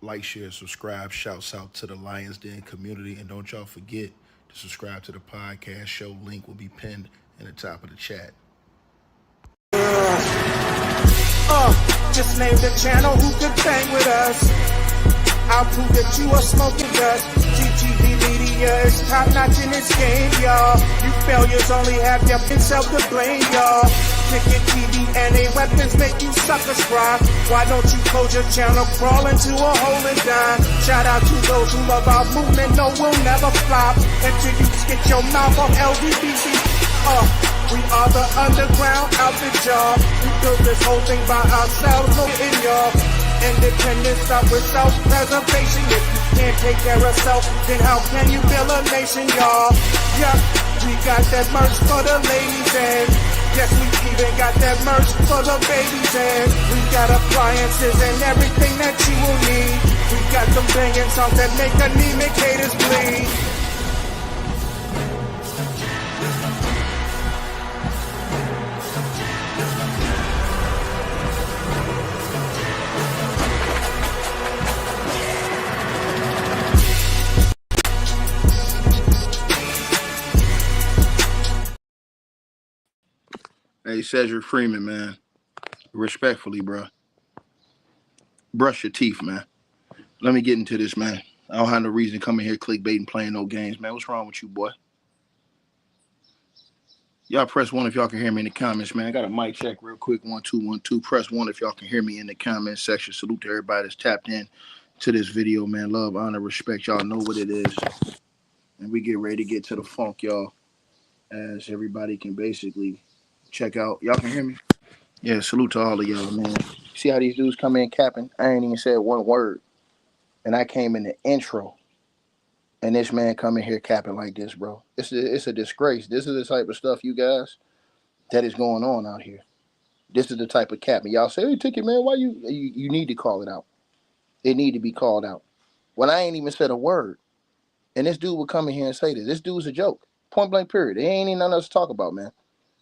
Like, share, subscribe. Shouts out to the Lions Den community. And don't y'all forget to subscribe to the podcast show. Link will be pinned in the top of the chat. Just name the channel who could bang with us. I'll prove that you are smoking dust. GTV media is top notch in this game, y'all. You failures only have your self to blame, y'all. Cricket TV and a weapons make you suckers cry. Why don't you close your channel, crawl into a hole and die? Shout out to those who love our movement, no, we'll never flop until you get your mouth off LDBC. We are the underground outfit, y'all. We built this whole thing by ourselves, no in y'all. Independence start with self-preservation. If you can't take care of self, then how can you build a nation, y'all? Yeah, we got that merch for the ladies and yes, we even got that merch for the babies and we got appliances and everything that you will need. We got them banging songs that make anemic haters bleed. Hey, Cedric Freeman, man. Respectfully, bro. Brush your teeth, man. Let me get into this, man. I don't have no reason coming here clickbait and playing no games, man. What's wrong with you, boy? Y'all press 1 if y'all can hear me in the comments, man. I got a mic check real quick. 1 2 1 2. Press 1 if y'all can hear me in the comment section. Salute to everybody that's tapped in to this video, man. Love, honor, respect. Y'all know what it is. And we get ready to get to the funk, y'all. As everybody can basically check out. Y'all can hear me? Yeah, salute to all of y'all, man. See how these dudes come in capping? I ain't even said one word. And I came in the intro. And this man come in here capping like this, bro. It's a disgrace. This is the type of stuff, you guys, that is going on out here. This is the type of capping. Y'all say, hey, Ticket, man, why you need to call it out. It need to be called out. When I ain't even said a word. And this dude would come in here and say this. This dude's a joke. Point blank period. There ain't even nothing else to talk about, man.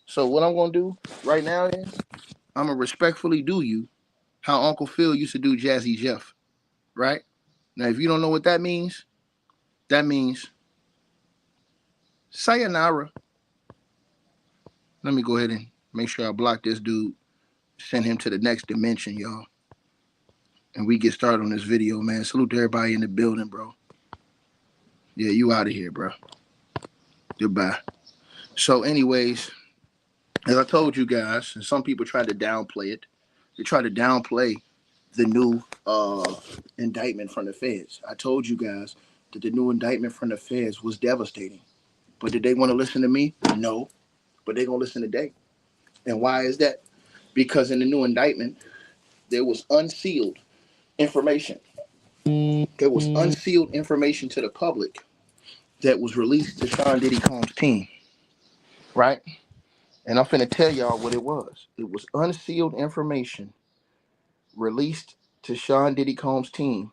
So what I'm going to do right now is I'm going to respectfully do you how Uncle Phil used to do Jazzy Jeff, right? Now, if you don't know what that means sayonara. Let me go ahead and make sure I block this dude, send him to the next dimension, y'all. And we get started on this video, man. Salute to everybody in the building, bro. Yeah, you out of here, bro. Goodbye. So anyways, as I told you guys, and some people try to downplay it, they try to downplay the new indictment from the feds. I told you guys that the new indictment from the feds was devastating. But did they want to listen to me? No. But they're going to listen today. And why is that? Because in the new indictment, there was unsealed information. There was unsealed information to the public that was released to Sean Diddy Combs' team. Right? And I'm finna tell y'all what it was. It was unsealed information released to Sean Diddy Combs' team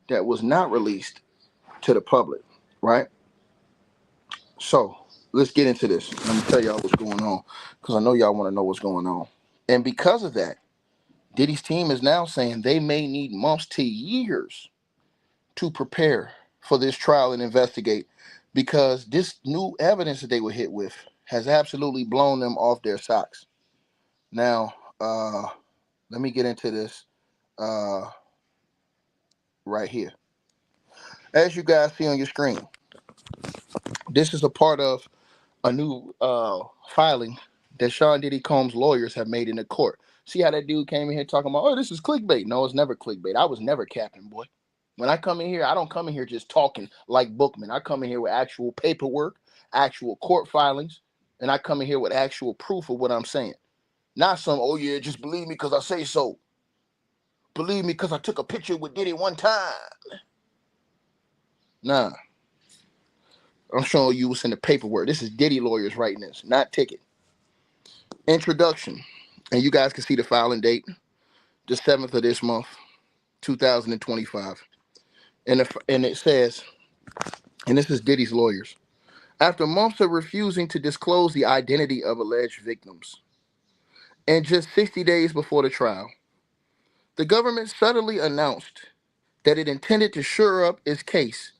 that was not released to the public, right? So let's get into this. Let me tell y'all what's going on, because I know y'all want to know what's going on. And because of that, Diddy's team is now saying they may need months to years to prepare for this trial and investigate, because this new evidence that they were hit with has absolutely blown them off their socks. Now, let me get into this right here. As you guys see on your screen, this is a part of a new filing that Sean Diddy Combs' lawyers have made in the court. See how that dude came in here talking about, oh, this is clickbait. No, it's never clickbait. I was never capping, boy. When I come in here, I don't come in here just talking like Bookman. I come in here with actual paperwork, actual court filings, and I come in here with actual proof of what I'm saying. Not some, oh yeah, just believe me because I say so. Believe me because I took a picture with Diddy one time. Nah. I'm showing you what's in the paperwork. This is Diddy lawyers writing this, not Ticket. Introduction. And you guys can see the filing date, the 7th of this month, 2025. And it says, and this is Diddy's lawyers, after months of refusing to disclose the identity of alleged victims, and just 60 days before the trial, the government suddenly announced that it intended to shore up its case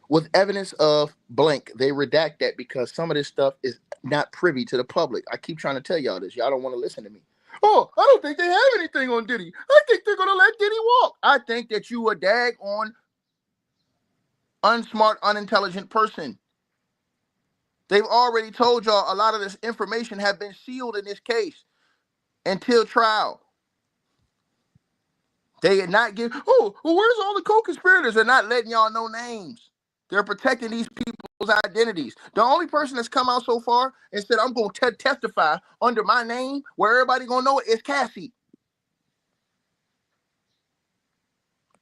with evidence of blank. They redact that because some of this stuff is not privy to the public. I keep trying to tell y'all this. Y'all don't want to listen to me. Oh, I don't think they have anything on Diddy. I think they're gonna let Diddy walk. I think that you a dag on unsmart, unintelligent person. They've already told y'all a lot of this information have been sealed in this case until trial. They did not give. Oh, well, where's all the co-conspirators? They're not letting y'all know names. They're protecting these people's identities. The only person that's come out so far and said, I'm going to testify under my name where everybody going to know it is Cassie.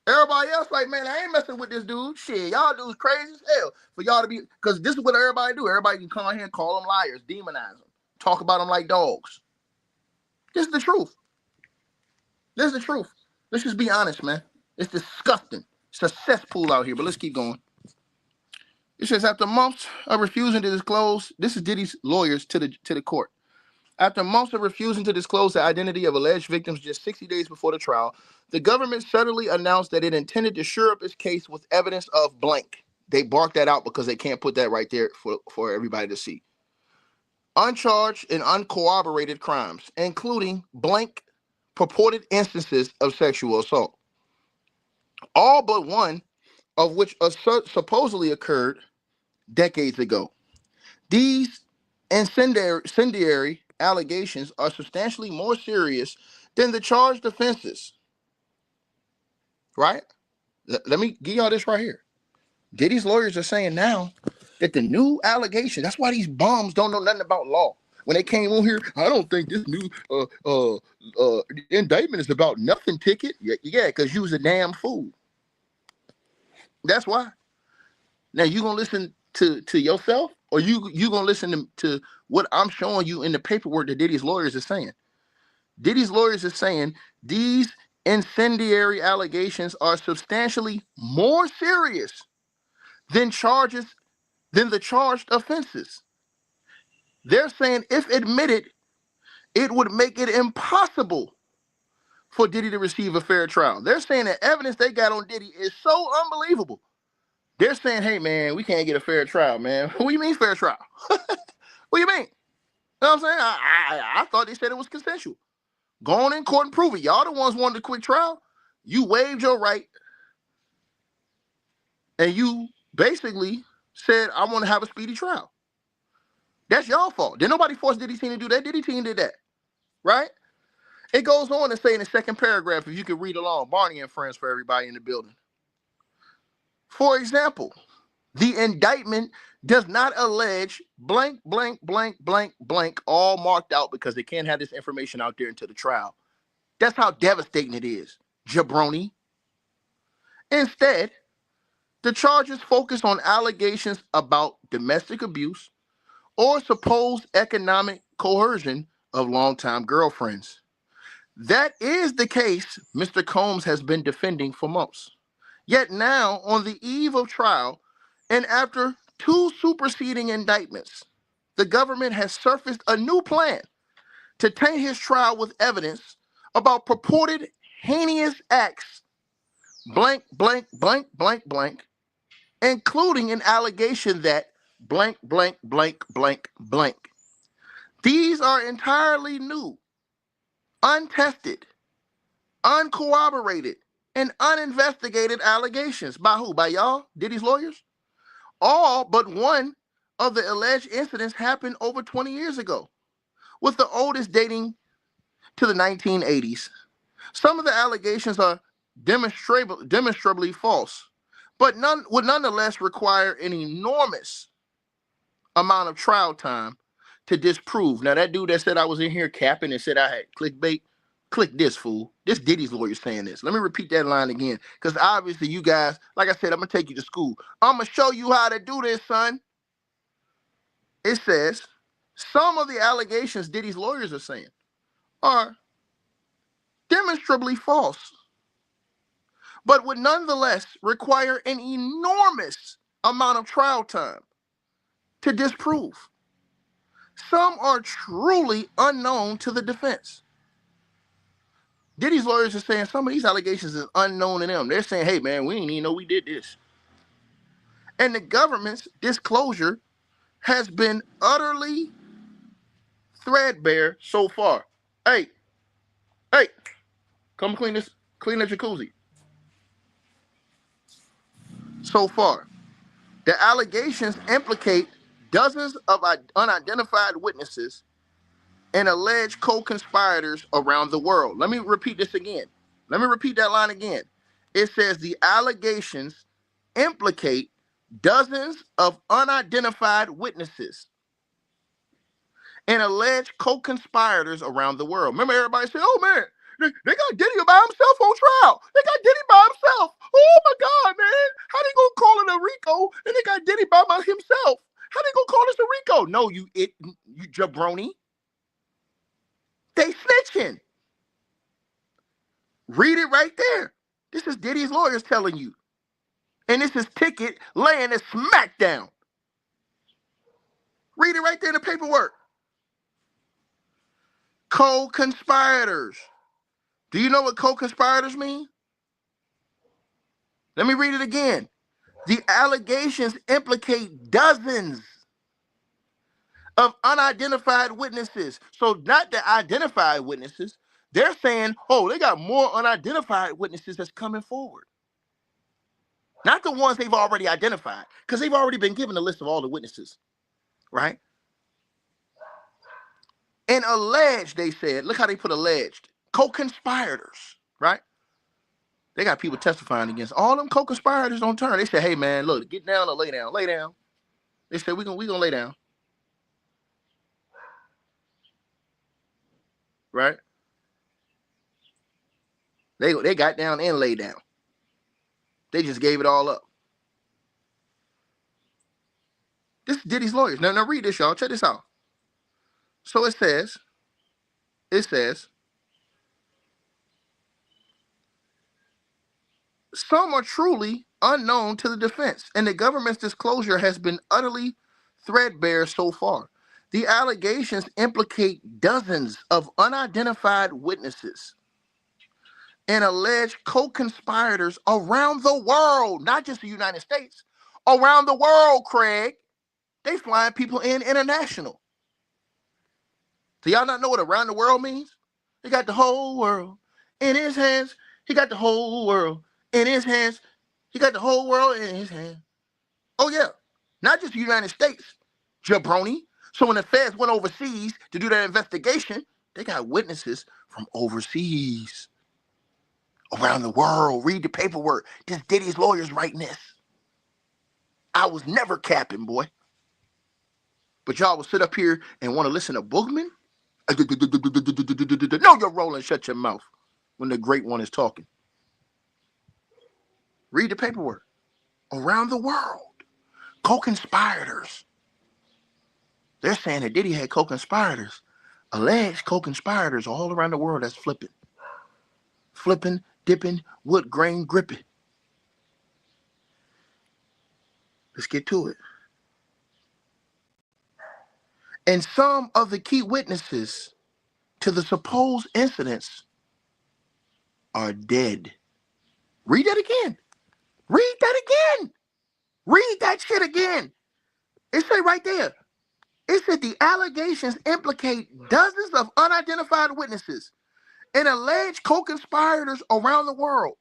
Everybody else like, man, I ain't messing with this dude. Shit, y'all dudes crazy as hell. For y'all to be, because this is what everybody do. Everybody can come out here and call them liars, demonize them, talk about them like dogs. This is the truth. This is the truth. Let's just be honest, man. It's disgusting. It's a cesspool out here, but let's keep going. It says, after months of refusing to disclose, this is Diddy's lawyers to the court. After months of refusing to disclose the identity of alleged victims just 60 days before the trial, the government suddenly announced that it intended to shore up its case with evidence of blank. They barked that out because they can't put that right there for everybody to see. Uncharged and uncorroborated crimes, including blank purported instances of sexual assault. All but one of which supposedly occurred decades ago. These incendiary allegations are substantially more serious than the charged offenses. Right? Let me give y'all this right here. Diddy's lawyers are saying now that the new allegation, that's why these bums don't know nothing about law. When they came on here, I don't think this new indictment is about nothing ticket. Yeah, because you was a damn fool. That's why. Now you gonna listen to yourself, or you gonna listen to what I'm showing you in the paperwork that Diddy's lawyers are saying. Diddy's lawyers are saying these incendiary allegations are substantially more serious than the charged offenses. They're saying if admitted, it would make it impossible for Diddy to receive a fair trial. They're saying the evidence they got on Diddy is so unbelievable. They're saying, hey, man, we can't get a fair trial, man. What do you mean fair trial? What do you mean? You know what I'm saying? I thought they said it was consensual. Go on in court and prove it. Y'all the ones wanted a quick trial. You waived your right. And you basically said, I want to have a speedy trial. That's y'all fault. Did nobody force Diddy's team to do that? Diddy's team did that. Right? It goes on to say in the second paragraph, if you could read along, Barney and friends for everybody in the building. For example, the indictment does not allege blank, blank, blank, blank, blank, all marked out because they can't have this information out there until the trial. That's how devastating it is, jabroni. Instead, the charges focus on allegations about domestic abuse or supposed economic coercion of longtime girlfriends. That is the case Mr. Combs has been defending for months. Yet now, on the eve of trial, and after two superseding indictments, the government has surfaced a new plan to taint his trial with evidence about purported heinous acts, blank, blank, blank, blank, blank, including an allegation that blank, blank, blank, blank, blank. These are entirely new, untested, uncorroborated, and uninvestigated allegations. By who? By y'all? Diddy's lawyers? All but one of the alleged incidents happened over 20 years ago, with the oldest dating to the 1980s. Some of the allegations are demonstrably false, but would nonetheless require an enormous amount of trial time to disprove. Now, that dude that said I was in here capping and said I had clickbait, click this, fool. This Diddy's lawyer saying this. Let me repeat that line again, because obviously you guys, like I said, I'm going to take you to school. I'm going to show you how to do this, son. It says, some of the allegations Diddy's lawyers are saying are demonstrably false, but would nonetheless require an enormous amount of trial time to disprove. Some are truly unknown to the defense. Diddy's lawyers are saying some of these allegations is unknown to them. They're saying, hey, man, we didn't even know we did this. And the government's disclosure has been utterly threadbare so far. Hey, come clean that jacuzzi. So far, the allegations implicate dozens of unidentified witnesses and alleged co-conspirators around the world. Let me repeat this again. Let me repeat that line again. It says the allegations implicate dozens of unidentified witnesses and alleged co-conspirators around the world. Remember, everybody said, oh man, they got Diddy by himself on trial. They got Diddy by himself. Oh my God, man. How they gonna call it a RICO and they got Diddy by himself? How they gonna call this a RICO? No, you jabroni. They snitching. Read it right there. This is Diddy's lawyers telling you. And this is Ticket laying a smackdown. Read it right there in the paperwork. Co-conspirators. Do you know what co-conspirators mean? Let me read it again. The allegations implicate dozens of unidentified witnesses. So not the identified witnesses. They're saying, oh, they got more unidentified witnesses that's coming forward. Not the ones they've already identified, because they've already been given a list of all the witnesses, right? And alleged, they said, look how they put alleged, co-conspirators, right? They got people testifying against all them co-conspirators on turn. They said, hey man, look, get down or lay down, lay down. They said, we gonna lay down. Right? They got down and laid down. They just gave it all up. This is Diddy's lawyers. Now read this, y'all. Check this out. So it says, some are truly unknown to the defense, and the government's disclosure has been utterly threadbare so far. The allegations implicate dozens of unidentified witnesses and alleged co-conspirators around the world, not just the United States, around the world, Craig. They flying people in international. Do y'all not know what around the world means? He got the whole world in his hands. He got the whole world in his hands. He got the whole world in his hands. Oh, yeah. Not just the United States, jabroni. So when the feds went overseas to do that investigation, they got witnesses from overseas. Around the world. Read the paperwork. This Diddy's lawyers writing this. I was never capping, boy. But y'all will sit up here and want to listen to Boogman? No, you're rolling. Shut your mouth when the great one is talking. Read the paperwork. Around the world. Co-conspirators. They're saying that Diddy had co-conspirators. Alleged co-conspirators all around the world that's flipping. Flipping, dipping, wood grain gripping. Let's get to it. And some of the key witnesses to the supposed incidents are dead. Read that again. Read that again. Read that shit again. It said right there. It said the allegations implicate dozens of unidentified witnesses and alleged co-conspirators around the world.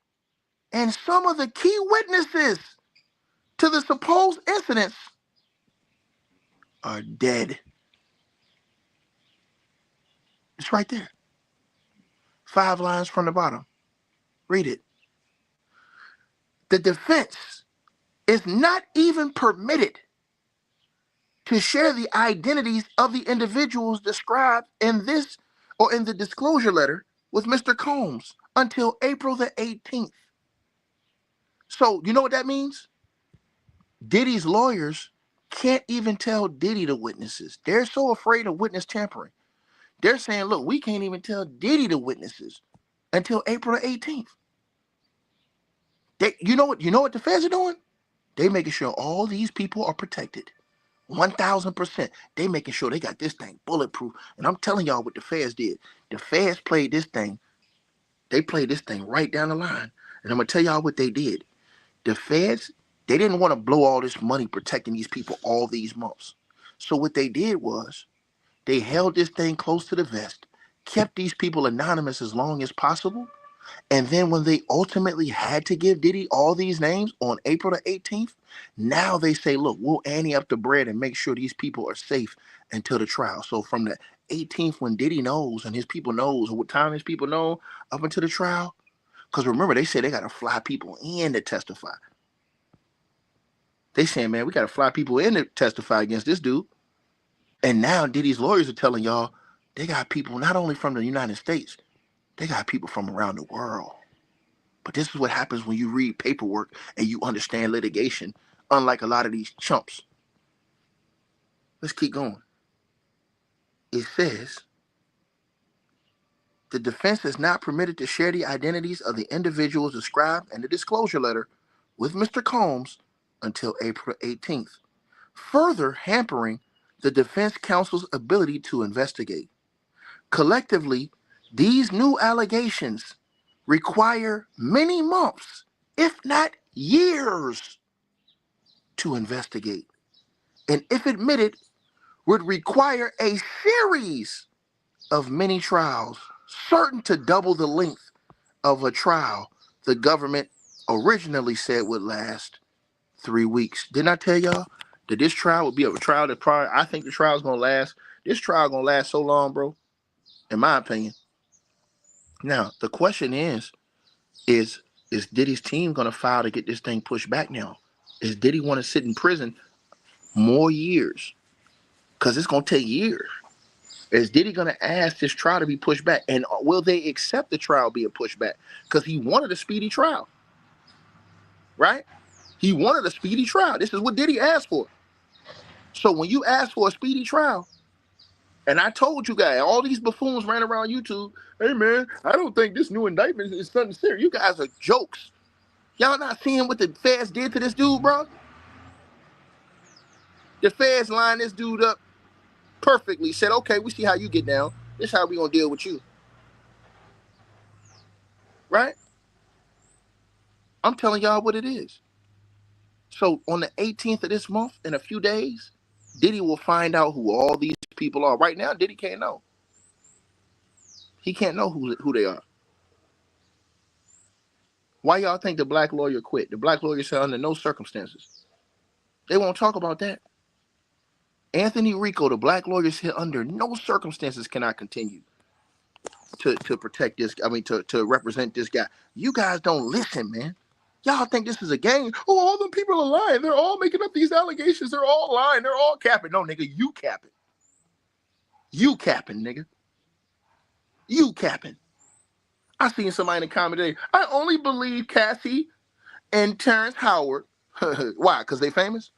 And some of the key witnesses to the supposed incidents are dead. It's right there. 5 lines from the bottom. Read it. The defense is not even permitted to share the identities of the individuals described in this or in the disclosure letter with Mr. Combs until April the 18th. So you know what that means? Diddy's lawyers can't even tell Diddy the witnesses. They're so afraid of witness tampering. They're saying, look, we can't even tell Diddy the witnesses until April the 18th. You know what the feds are doing? They making sure all these people are protected. 1,000%. They making sure they got this thing bulletproof. And I'm telling y'all what the feds did. The feds played this thing They played this thing right down the line. And I'm going to tell y'all what they did. The feds, they didn't want to blow all this money protecting these people all these months. So what they did was they held this thing close to the vest, kept these people anonymous as long as possible. And then when they ultimately had to give Diddy all these names on April the 18th, now they say, look, we'll ante up the bread and make sure these people are safe until the trial. So from the 18th, when Diddy knows and his people knows, or what time his people know up until the trial, because remember, they said they got to fly people in to testify. They saying, man, we got to fly people in to testify against this dude. And now Diddy's lawyers are telling y'all they got people not only from the United States, they got people from around the world. But this is what happens when you read paperwork and you understand litigation, unlike a lot of these chumps. Let's keep going. It says, the defense is not permitted to share the identities of the individuals described in the disclosure letter with Mr. Combs until April 18th, further hampering the defense counsel's ability to investigate. Collectively, these new allegations require many months, if not years, to investigate, and if admitted, would require a series of many trials, certain to double the length of a trial the government originally said would last 3 weeks. Didn't I tell y'all that this trial would be a trial that probably, I think the trial's gonna last, this trial gonna last so long, bro, in my opinion. Now, the question is Diddy's team gonna file to get this thing pushed back now? Is Diddy want to sit in prison more years? Because it's gonna take years. Is Diddy gonna ask this trial to be pushed back? And will they accept the trial being pushed back? Because he wanted a speedy trial, right? He wanted a speedy trial. This is what Diddy asked for. So when you ask for a speedy trial, and I told you guys, all these buffoons ran around YouTube, hey man, I don't think this new indictment is something serious. You guys are jokes. Y'all not seeing what the feds did to this dude, bro? The feds lined this dude up perfectly, said, okay, we see how you get down. This is how we gonna deal with you. Right? I'm telling y'all what it is. So on the 18th of this month, in a few days, Diddy will find out who all these people are. Right now, Diddy can't know. He can't know who they are. Why y'all think the black lawyer quit? The black lawyer said under no circumstances. They won't talk about that. Anthony Rico, the black lawyer, said under no circumstances can I continue to protect this, to represent this guy. You guys don't listen, man. Y'all think this is a game. Oh, all the people are lying. They're all making up these allegations. They're all lying. They're all capping. No, nigga, you capping. You capping, nigga. You capping. I seen somebody in the comment today. I only believe Cassie and Terrence Howard. Why? Because they famous?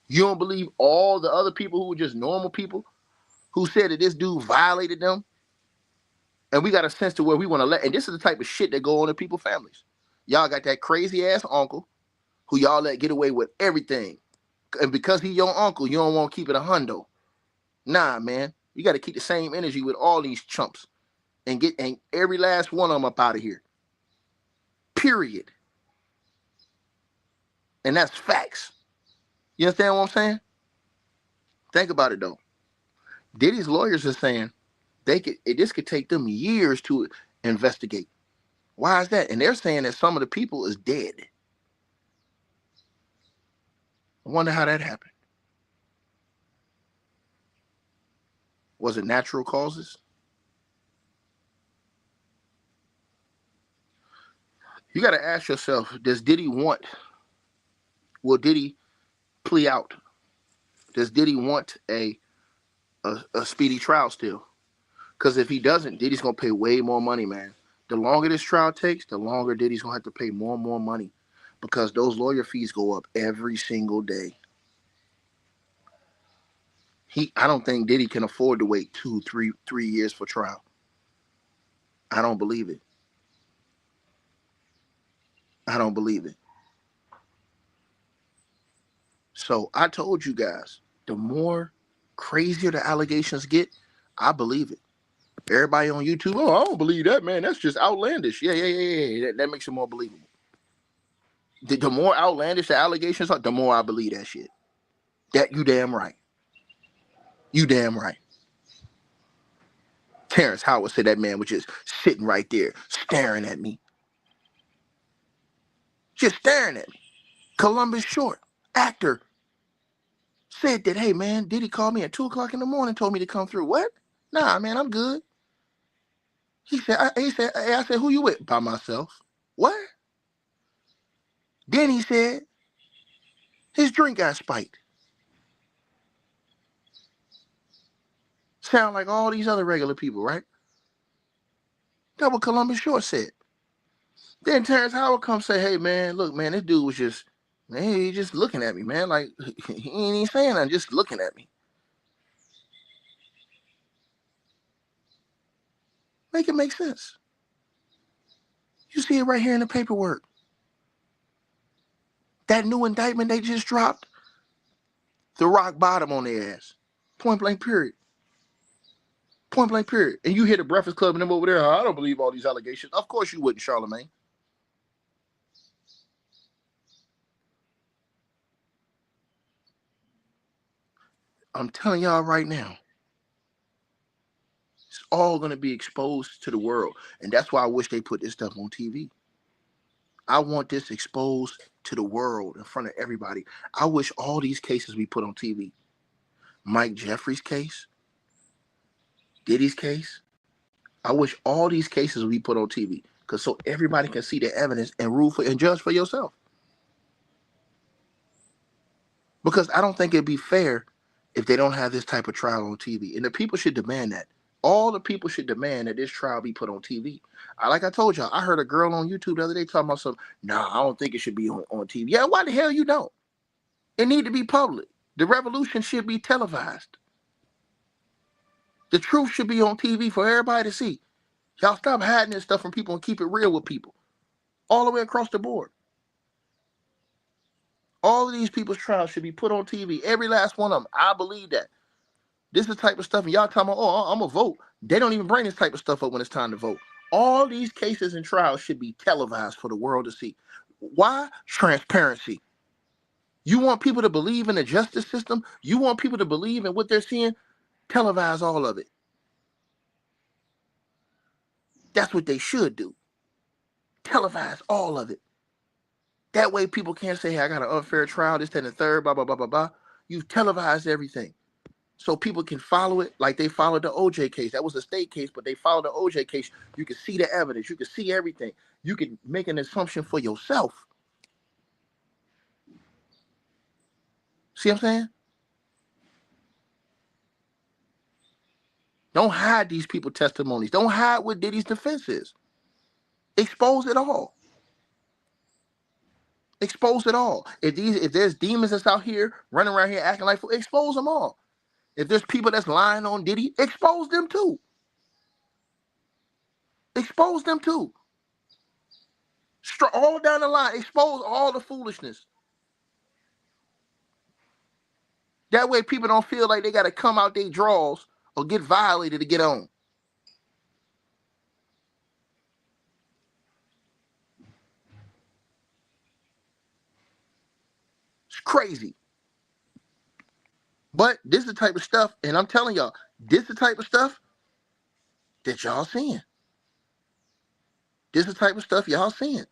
You don't believe all the other people who were just normal people who said that this dude violated them? And we got a sense to where we want to let, and this is the type of shit that go on in people's families. Y'all got that crazy ass uncle who y'all let get away with everything. And because he your uncle, you don't want to keep it a hundo. Nah, man. You got to keep the same energy with all these chumps and get every last one of them up out of here. Period. And that's facts. You understand what I'm saying? Think about it though. Diddy's lawyers are saying this could take them years to investigate. Why is that? And they're saying that some of the people is dead. I wonder how that happened. Was it natural causes? You got to ask yourself, will Diddy plea out? Does Diddy want a speedy trial still? Because if he doesn't, Diddy's going to pay way more money, man. The longer this trial takes, the longer Diddy's going to have to pay more and more money because those lawyer fees go up every single day. I don't think Diddy can afford to wait 3 years for trial. I don't believe it. I don't believe it. So I told you guys, the more crazier the allegations get, I believe it. Everybody on YouTube, oh, I don't believe that, man. That's just outlandish. Yeah. That makes it more believable. The more outlandish the allegations are, the more I believe that shit. That you damn right. You damn right. Terrence Howard said that man was just sitting right there, staring at me. Just staring at me. Columbus Short, actor, said that, hey, man, Diddy called me at 2 o'clock in the morning, told me to come through. What? Nah, man, I'm good. He said, I said, who you with? By myself. What? Then he said, his drink got spiked. Sound like all these other regular people, right? That's what Columbus Short said. Then Terrence Howard comes say, hey, man, look, man, this dude was just, man, he just looking at me, man. Like, he ain't even saying nothing, just looking at me. Make it make sense. You see it right here in the paperwork. That new indictment they just dropped, the rock bottom on their ass. Point blank period. Point blank period. And you hear the Breakfast Club and them over there, I don't believe all these allegations. Of course you wouldn't, Charlamagne. I'm telling y'all right now, it's all going to be exposed to the world. And that's why I wish they put this stuff on TV. I want this exposed to the world in front of everybody. I wish all these cases we put on TV. Mike Jeffries' case, Diddy's case. I wish all these cases we put on TV, because so everybody can see the evidence and rule for and judge for yourself. Because I don't think it'd be fair if they don't have this type of trial on TV. And the people should demand that. All the people should demand that this trial be put on TV. Like I told y'all, I heard a girl on YouTube the other day talking about something. Nah, I don't think it should be on TV. Yeah, why the hell you don't? It need to be public. The revolution should be televised. The truth should be on TV for everybody to see. Y'all stop hiding this stuff from people and keep it real with people. All the way across the board. All of these people's trials should be put on TV. Every last one of them. I believe that. This is the type of stuff, and y'all talking about, oh, I'm going to vote. They don't even bring this type of stuff up when it's time to vote. All these cases and trials should be televised for the world to see. Why? Transparency. You want people to believe in the justice system? You want people to believe in what they're seeing? Televise all of it. That's what they should do. Televise all of it. That way people can't say, hey, I got an unfair trial, this, that, and the third, blah, blah, blah, blah, blah. You've televised everything. So people can follow it like they followed the OJ case. That was a state case, but they followed the OJ case. You can see the evidence. You can see everything. You can make an assumption for yourself. See what I'm saying? Don't hide these people's testimonies. Don't hide what Diddy's defense is. Expose it all. Expose it all. If there's demons that's out here running around here acting like, expose them all. If there's people that's lying on Diddy, expose them too. Expose them too. All down the line, expose all the foolishness. That way people don't feel like they got to come out their draws or get violated to get on. It's crazy. But this is the type of stuff, and I'm telling y'all, this is the type of stuff that y'all seeing. This is the type of stuff y'all seeing.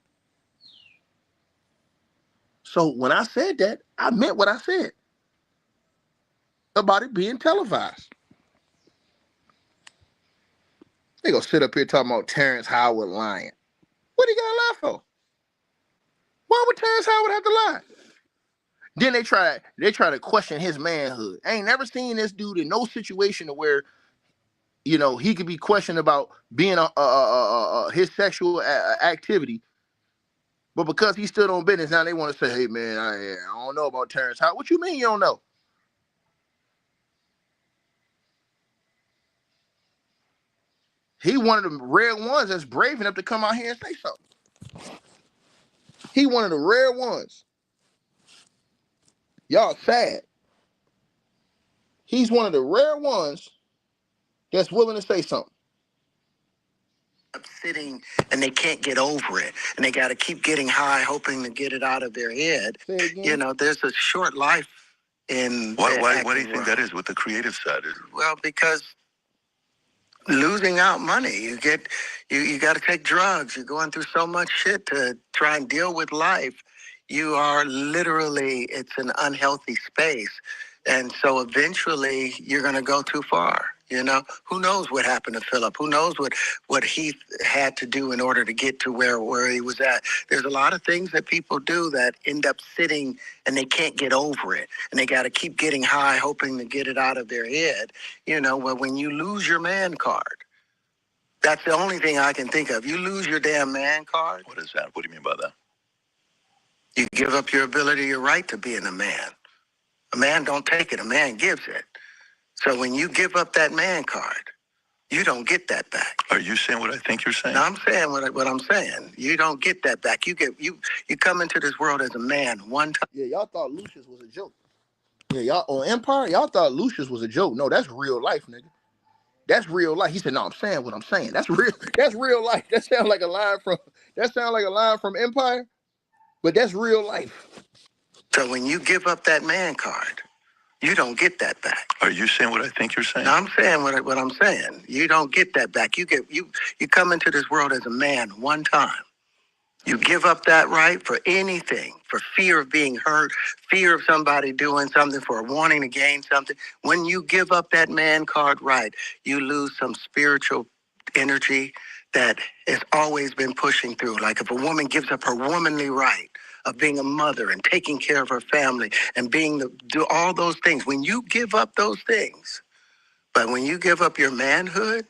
So when I said that, I meant what I said about it being televised. They gonna sit up here talking about Terrence Howard lying. What he got to lie for? Why would Terrence Howard have to lie? Then they try to question his manhood. I ain't never seen this dude in no situation where, you know, he could be questioned about being his sexual activity, but because he stood on business, now they want to say, hey man, I don't know about Terrence Howard. What you mean you don't know? He one of the rare ones that's brave enough to come out here and say something. He one of the rare ones. Y'all sad. He's one of the rare ones that's willing to say something. sitting and they can't get over it, and they got to keep getting high, hoping to get it out of their head. You know, there's a short life in why do you think that is with the creative side? Well, because losing out money, you got to take drugs. You're going through so much shit to try and deal with life. You are literally, it's an unhealthy space. And so eventually you're going to go too far. You know, who knows what happened to Philip? Who knows what he had to do in order to get to where he was at? There's a lot of things that people do that end up sitting and they can't get over it. And they got to keep getting high, hoping to get it out of their head. You know, well, when you lose your man card, that's the only thing I can think of. You lose your damn man card. What is that? What do you mean by that? You give up your ability, your right to being a man. A man don't take it, a man gives it. So when you give up that man card, you don't get that back. Are you saying what I think you're saying? No, I'm saying what I'm saying. You don't get that back. You come into this world as a man one time. Yeah, y'all thought Lucius was a joke. Yeah, y'all on Empire, y'all thought Lucius was a joke. No, that's real life, nigga. That's real life. He said, "No, I'm saying what I'm saying. That's real. That's real life. That sounds like a line from Empire, but that's real life." So when you give up that man card, you don't get that back. Are you saying what I think you're saying? No, I'm saying what I'm saying. You don't get that back. You come into this world as a man one time. You give up that right for anything, for fear of being hurt, fear of somebody doing something, for wanting to gain something. When you give up that man card right, you lose some spiritual energy that has always been pushing through. Like if a woman gives up her womanly right of being a mother and taking care of her family and do all those things, when you give up those things, but when you give up your manhood,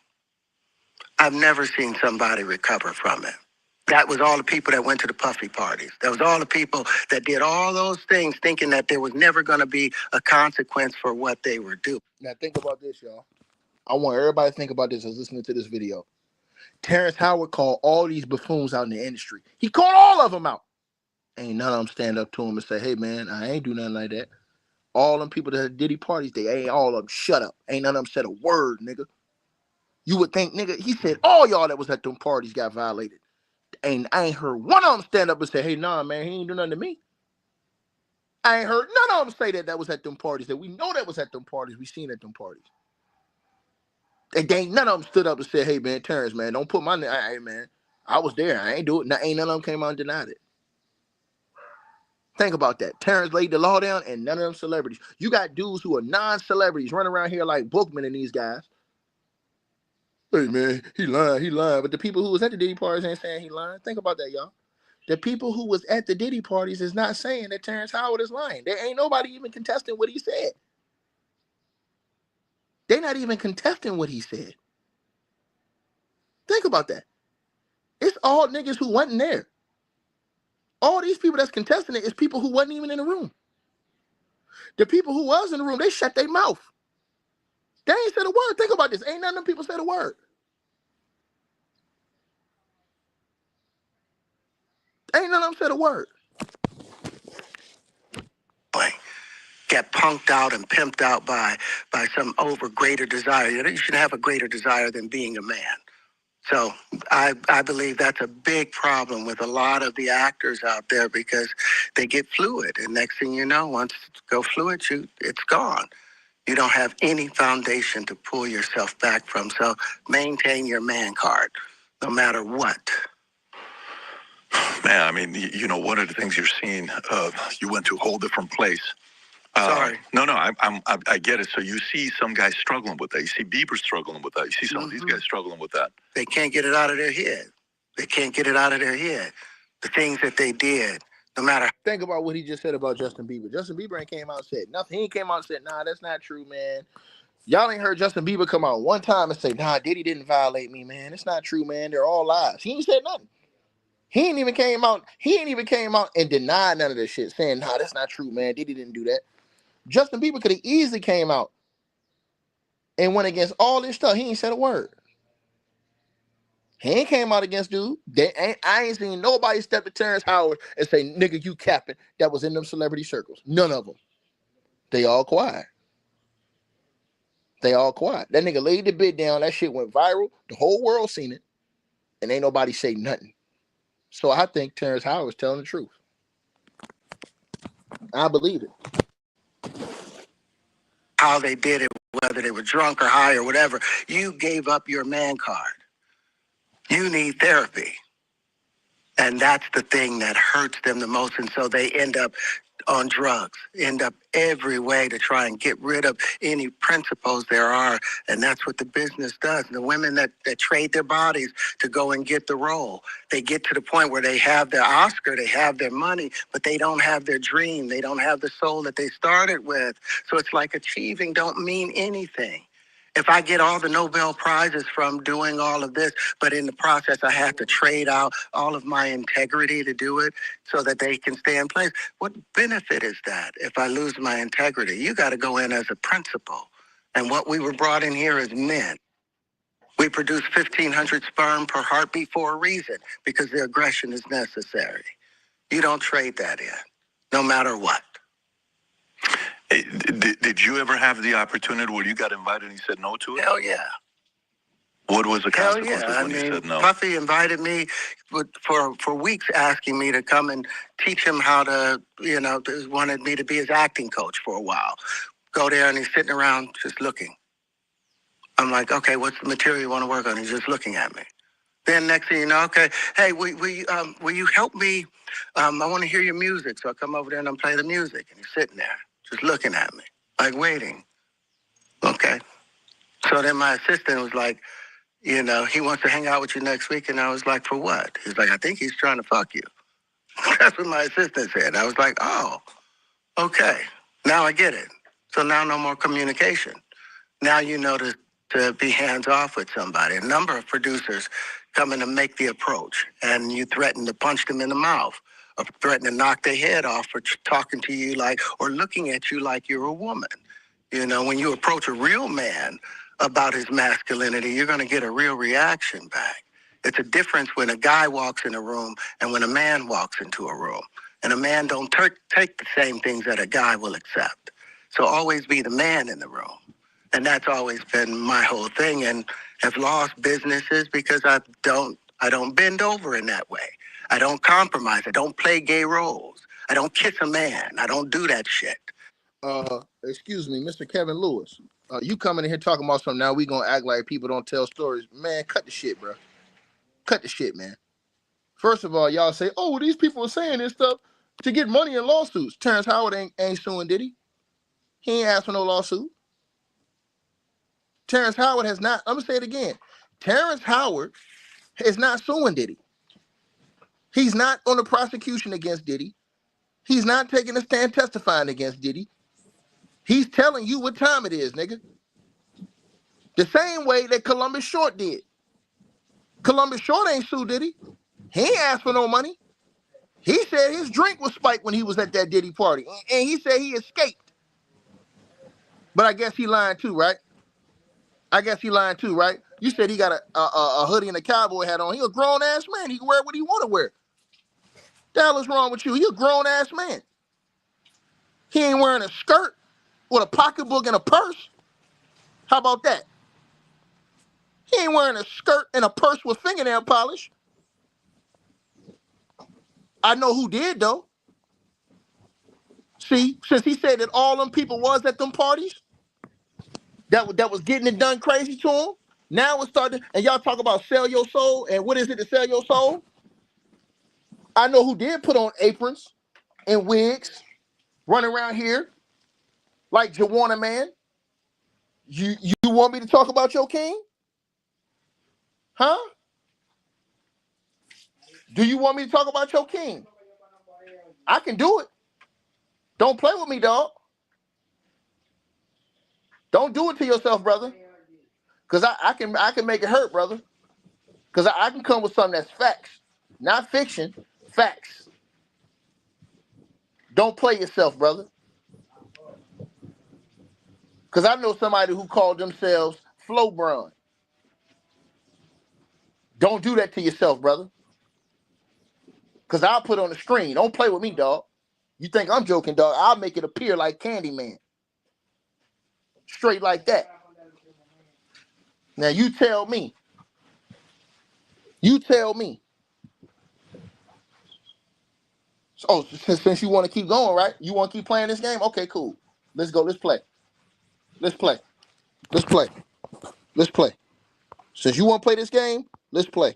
I've never seen somebody recover from it. That was all the people that went to the puffy parties. That was all the people that did all those things thinking that there was never going to be a consequence for what they were doing. Now think about this, y'all. I want everybody to think about this as listening to this video. Terrence Howard called all these buffoons out in the industry. He called all of them out. Ain't none of them stand up to him and say, "Hey, man, I ain't do nothing like that." All them people that had Diddy parties, they ain't all of them shut up. Ain't none of them said a word, nigga. You would think, nigga, he said all y'all that was at them parties got violated. And I ain't heard one of them stand up and say, "Hey, nah, man, he ain't do nothing to me." I ain't heard none of them say that was at them parties, that we know that was at them parties, we seen at them parties. They ain't none of them stood up and said, "Hey, man, Terrence, man, don't put my name." Hey, man, I was there. I ain't do it. Now, ain't none of them came out and denied it. Think about that. Terrence laid the law down, and none of them celebrities. You got dudes who are non-celebrities running around here like Bookman and these guys. "Hey, man, he lying. But the people who was at the Diddy parties ain't saying he lying. Think about that, y'all. The people who was at the Diddy parties is not saying that Terrence Howard is lying. There ain't nobody even contesting what he said. They're not even contesting what he said. Think about that. It's all niggas who wasn't there. All these people that's contesting it is people who wasn't even in the room. The people who was in the room, they shut their mouth. They ain't said a word. Think about this. Ain't none of them people said a word. Ain't none of them said a word. Get punked out and pimped out by some greater desire. You shouldn't have a greater desire than being a man. So I believe that's a big problem with a lot of the actors out there because they get fluid. And next thing you know, once you go fluid, it's gone. You don't have any foundation to pull yourself back from. So maintain your man card, no matter what. Man, I mean, you know, one of the things you're seeing, you went to a whole different place. Sorry. No, I get it. So you see some guys struggling with that. You see Bieber struggling with that. You see some of these guys struggling with that. They can't get it out of their head. They can't get it out of their head. The things that they did, no matter. Think about what he just said about Justin Bieber. Justin Bieber ain't came out and said nothing. He ain't came out and said, "Nah, that's not true, man." Y'all ain't heard Justin Bieber come out one time and say, "Nah, Diddy didn't violate me, man. It's not true, man. They're all lies." He ain't said nothing. He ain't even came out and denied none of this shit, saying, "Nah, that's not true, man. Diddy didn't do that." Justin Bieber could have easily came out and went against all this stuff. He ain't said a word. He ain't came out against dude. I ain't seen nobody step to Terrence Howard and say, "Nigga, you capping," that was in them celebrity circles. None of them. They all quiet. They all quiet. That nigga laid the bid down. That shit went viral. The whole world seen it. and ain't nobody say nothing. So I think Terrence Howard was telling the truth. I believe it. How they did it, whether they were drunk or high or whatever, you gave up your man card. You need therapy. And that's the thing that hurts them the most. And so they end up on drugs, end up every way to try and get rid of any principles there are. And that's what the business does. And the women that trade their bodies to go and get the role, they get to the point where they have their Oscar, they have their money, but they don't have their dream. They don't have the soul that they started with. So it's like achieving don't mean anything. If I get all the Nobel Prizes from doing all of this, but in the process I have to trade out all of my integrity to do it so that they can stay in place, what benefit is that if I lose my integrity? You got to go in as a principal. And what we were brought in here as men. We produce 1,500 sperm per heartbeat for a reason, because the aggression is necessary. You don't trade that in, no matter what. Hey, did you ever have the opportunity where you got invited and you said no to it? Hell yeah. What was the Hell consequences yeah. when you said no? Puffy invited me for weeks, asking me to come and teach him how to, wanted me to be his acting coach for a while. Go there and he's sitting around just looking. I'm like, okay, what's the material you want to work on? He's just looking at me. Then next thing you know, okay, hey, will you help me? I want to hear your music. So I come over there and I'm playing the music. And he's sitting there just looking at me, like waiting. Okay. So then my assistant was like, he wants to hang out with you next week. And I was like, for what? He's like, I think he's trying to fuck you. That's what my assistant said. I was like, oh, okay. Now I get it. So now no more communication. Now you know to be hands off with somebody. A number of producers come in to make the approach, and you threaten to punch them in the mouth, or threaten to knock their head off for talking to you or looking at you like you're a woman. When you approach a real man about his masculinity, you're going to get a real reaction back. It's a difference when a guy walks in a room and when a man walks into a room. And a man don't take the same things that a guy will accept. So always be the man in the room. And that's always been my whole thing, and have lost businesses because I don't bend over in that way. I don't compromise. I don't play gay roles. I don't kiss a man. I don't do that shit. Excuse me, Mr. Kevin Lewis. You coming in here talking about something, now we gonna act like people don't tell stories. Man, cut the shit, bro. Cut the shit, man. First of all, y'all say, oh, these people are saying this stuff to get money in lawsuits. Terrence Howard ain't suing, did he? He ain't asked for no lawsuit. Terrence Howard has not, I'm gonna say it again. Terrence Howard is not suing Diddy. He's not on the prosecution against Diddy. He's not taking a stand testifying against Diddy. He's telling you what time it is, nigga. The same way that Columbus Short did. Columbus Short ain't sued Diddy. He ain't asked for no money. He said his drink was spiked when he was at that Diddy party. And he said he escaped. But I guess he lying too, right? You said he got a hoodie and a cowboy hat on. He a grown-ass man. He can wear what he want to wear. The hell is wrong with you? He a grown-ass man. He ain't wearing a skirt with a pocketbook and a purse. How about that? He ain't wearing a skirt and a purse with fingernail polish. I know who did, though. See, since he said that all them people was at them parties, that was getting it done crazy to him, now it's starting, and y'all talk about sell your soul, and what is it to sell your soul? I know who did put on aprons and wigs, running around here like Jawana Man. You want me to talk about your king? Huh? Do you want me to talk about your king? I can do it. Don't play with me, dog. Don't do it to yourself, brother. Because I can make it hurt, brother. Because I can come with something that's facts. Not fiction, facts. Don't play yourself, brother. Because I know somebody who called themselves Flo Brun. Don't do that to yourself, brother. Because I'll put on the screen. Don't play with me, dog. You think I'm joking, dog? I'll make it appear like Candyman. Straight like that. Now you tell me. You tell me. Oh, since you want to keep going, right? You want to keep playing this game? Okay, cool. Let's go. Let's play. Let's play. Let's play. Let's play. Since you want to play this game, let's play.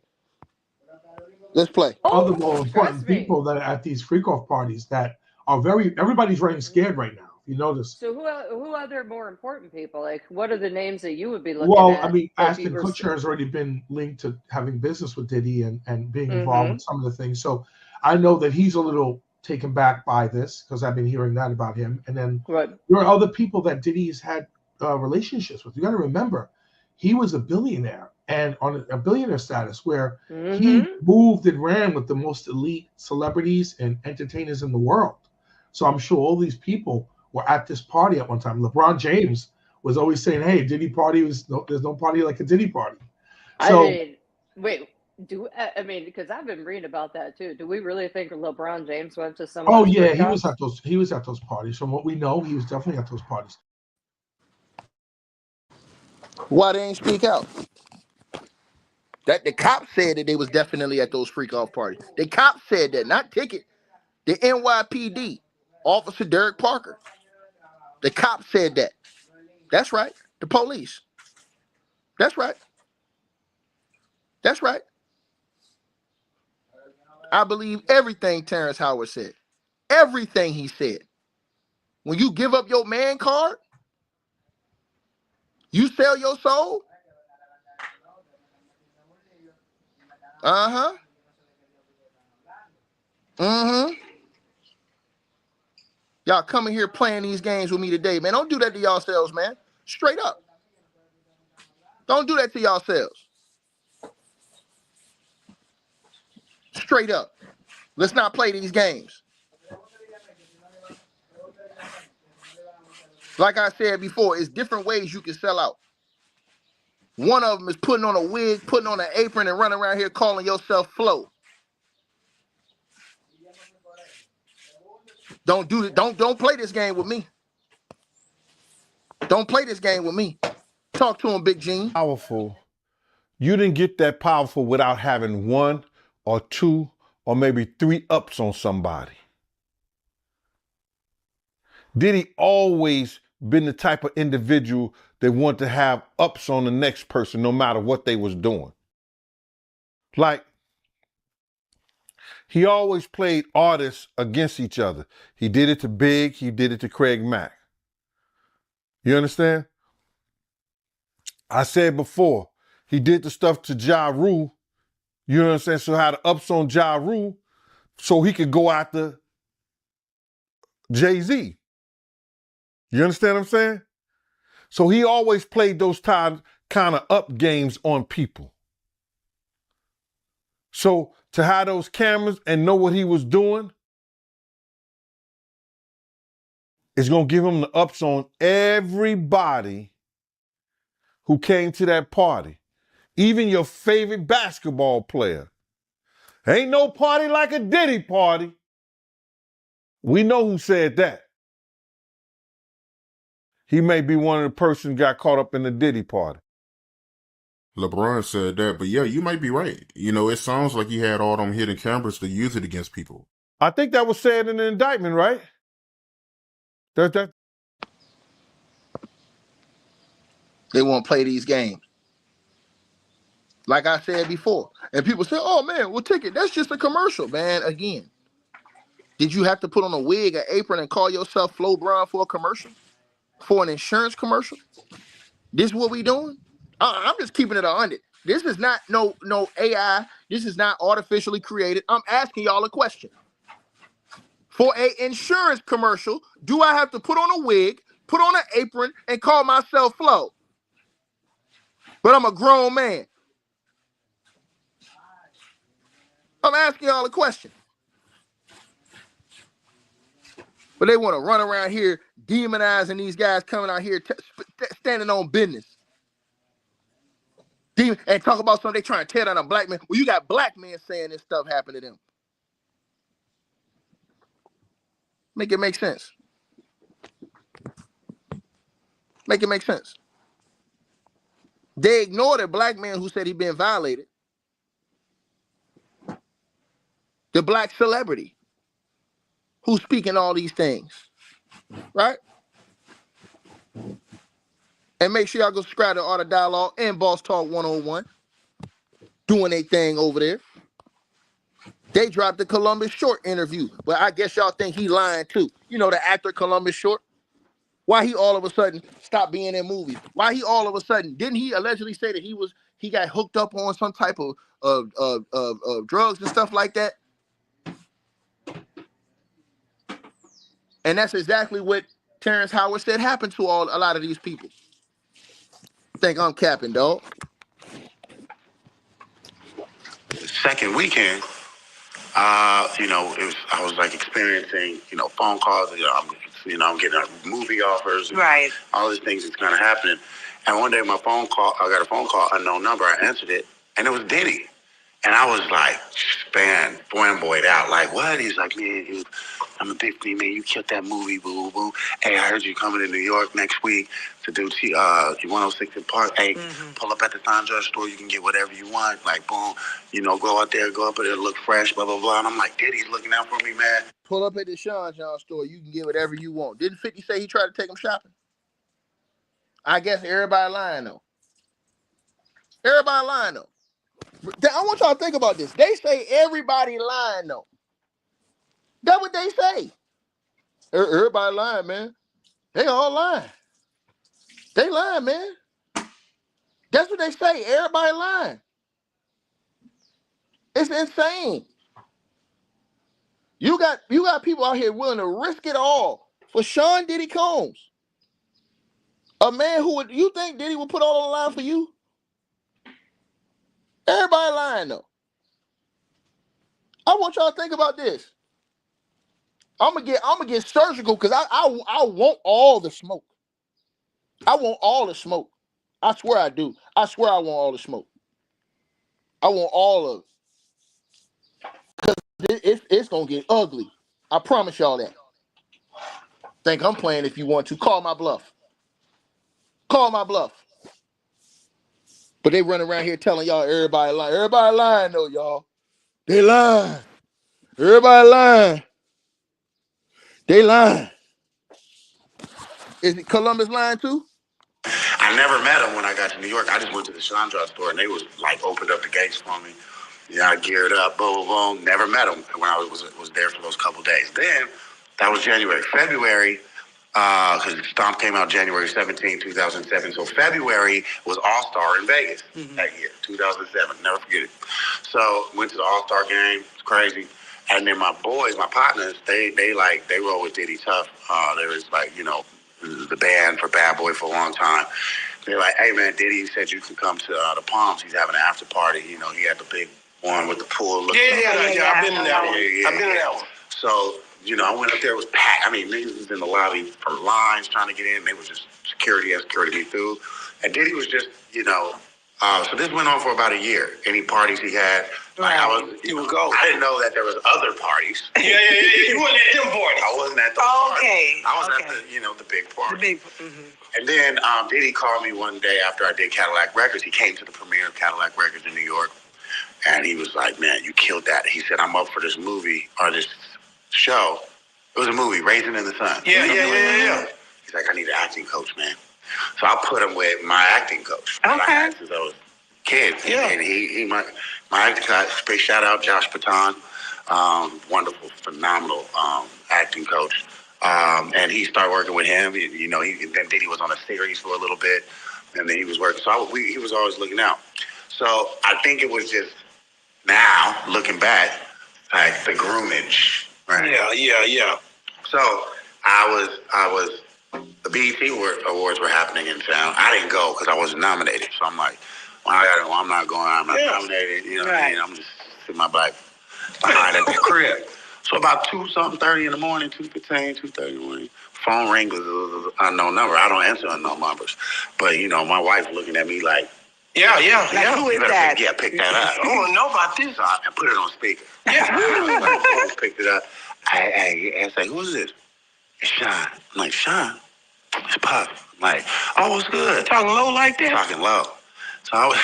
Let's play. Other more Oh, important trust me. people that are at these freak-off parties that are everybody's running scared right now. You notice. So who other more important people? Like, what are the names that you would be looking Well, at? I mean, if you Ashton were Kutcher has already been linked to having business with Diddy and being Mm-hmm. involved with some of the things. So I know that he's a little taken back by this because I've been hearing that about him. And then Right. there are other people that Diddy has had relationships with. You got to remember, he was a billionaire and on a billionaire status where he Mm-hmm. moved and ran with the most elite celebrities and entertainers in the world. So I'm sure all these people were at this party at one time. LeBron James was always saying, "Hey, Diddy party there's no party like a Diddy party." So I mean, wait. I mean, because I've been reading about that too. Do we really think LeBron James went to some? oh yeah, he was at those parties. From what we know, he was definitely at those parties. Why they ain't speak out? That the cops said that they was definitely at those freak off parties. The cops said that, not Ticket. The NYPD, Officer Derek Parker. The cops said that. That's right. The police. That's right. That's right. I believe everything Terrence Howard said. Everything he said. When you give up your man card, you sell your soul. Uh-huh. Mm-hmm. Y'all coming here playing these games with me today, man. Don't do that to yourselves, man. Straight up. Don't do that to yourselves. Straight up. Let's not play these games. Like I said before, it's different ways you can sell out. One of them is putting on a wig, putting on an apron, and running around here calling yourself Flo. Don't do it. Don't play this game with me. Don't play this game with me. Talk to him, Big Gene. Powerful. You didn't get that powerful without having one or two or maybe three ups on somebody. Diddy always been the type of individual that wanted to have ups on the next person no matter what they was doing. Like, he always played artists against each other. He did it to Big, he did it to Craig Mack. You understand? I said before, he did the stuff to Ja Rule, you know what I'm saying? So had the ups on Ja Rule so he could go after Jay-Z. You understand what I'm saying? So he always played those kind of up games on people. So to have those cameras and know what he was doing is going to give him the ups on everybody who came to that party. Even your favorite basketball player. Ain't no party like a Diddy party. We know who said that. He may be one of the persons who got caught up in the Diddy party. LeBron said that, but yeah, you might be right. You know, it sounds like he had all them hidden cameras to use it against people. I think that was said in the indictment, right? That. They want to play these games. Like I said before. And people say, oh, man, well, Ticket, that's just a commercial, man. Again, did you have to put on a wig, an apron, and call yourself Flo Braun for a commercial? For an insurance commercial? This what we doing? I'm just keeping it 100. This is not no AI. This is not artificially created. I'm asking y'all a question. For an insurance commercial, do I have to put on a wig, put on an apron, and call myself Flo? But I'm a grown man. I'm asking y'all a question. But they want to run around here demonizing these guys coming out here standing on business. And talk about something they trying to tear down a black man. Well, you got black men saying this stuff happened to them. Make it make sense. Make it make sense. They ignored a black man who said he been violated. the black celebrity who's speaking all these things, right? And make sure y'all go subscribe to Art of Dialogue and Boss Talk 101, doing their thing over there. They dropped the Columbus Short interview, but I guess y'all think he lying too. You know, the actor Columbus Short. Why he all of a sudden stopped being in movies? Why he all of a sudden, didn't he allegedly say that he got hooked up on some type of drugs and stuff like that? And that's exactly what Terrence Howard said happened to a lot of these people. Think I'm capping, dog. Second weekend, I was like experiencing, phone calls. I'm getting movie offers, and right? All these things is kind of happening. And one day, I got a phone call, unknown number. I answered it, and it was Diddy. And I was like, fanboyed out. Like, what? He's like, man, I'm a big fan, man. You killed that movie, boo, boo. Hey, I heard you coming to New York next week to do 106 in Park. Hey, pull up at the Sandra store. You can get whatever you want. Like, boom, go up there, look fresh, blah, blah, blah. And I'm like, Diddy's looking out for me, man. Pull up at the Sean John store. You can get whatever you want. Didn't 50 say he tried to take him shopping? I guess everybody lying, though. Everybody lying, though. I want y'all to think about this. They say everybody lying, though. That's what they say. Everybody lying, man. They all lying. They lying, man. That's what they say. Everybody lying. It's insane. You got people out here willing to risk it all for Sean Diddy Combs. A man who you think Diddy would put all on the line for you? Everybody lying, though. I want y'all to think about this. I'm gonna get surgical because I want all the smoke. I want all the smoke. I swear I do. I swear I want all the smoke. I want all of it. Because it's gonna get ugly. I promise y'all that. Think I'm playing if you want to. Call my bluff. Call my bluff. But they run around here telling y'all everybody lying. Everybody lying though, y'all. They lying. Everybody lying. They lying. Is Columbus lying too? I never met him when I got to New York. I just went to the Chandra store and they was like opened up the gates for me. I geared up, boom, boom. Never met him when I was there for those couple days. Then that was January. February, because Stomp came out January 17, 2007. So February was All-Star in Vegas that year, 2007. Never forget it. So went to the All-Star game. It's crazy. And then my boys, my partners, they roll with Diddy tough. There was the band for Bad Boy for a long time. They're like, hey man, Diddy said you can come to the Palms. He's having an after party. He had the big one with the pool. Yeah. I've been in that one. I've been in that one. So, I went up there, it was packed. I mean, niggas was in the lobby for lines trying to get in. They was just security me through. And Diddy was just, so this went on for about a year. Any parties he had, he would go. I didn't know that there was other parties. Yeah. You wasn't at them parties. I wasn't at those parties. I was at the big party. And then Diddy called me one day after I did Cadillac Records. He came to the premiere of Cadillac Records in New York. And he was like, man, you killed that. He said, I'm up for this movie or this show. It was a movie, Raisin in the Sun. Yeah. He's like, I need an acting coach, man. So I put him with my acting coach. Okay. I had since I was a kid. Yeah. And he my acting coach, big shout out, Josh Patan. Wonderful, phenomenal acting coach. And he started working with him. Then Diddy was on a series for a little bit. And then he was working. So he was always looking out. So I think it was just now, looking back, like the groomage. Right? Yeah. So I was the BET Awards were happening in town. I didn't go because I wasn't nominated. So I'm like, I'm not going. I'm not nominated. You know what I mean? I'm just sitting my back behind at the crib. So about 2:30 in the morning, 2:15, 2:30 in the morning, phone ring was an unknown number. I don't answer unknown numbers. But, my wife looking at me like, yeah. Who is that? Pick that up. I don't know about this. And put it on speaker. Yeah. Picked it up. I say, who is this? It's Sean. I'm like, Sean? It's Pop. I'm like, oh, what's good? Talking low like that? Talking low. So I was...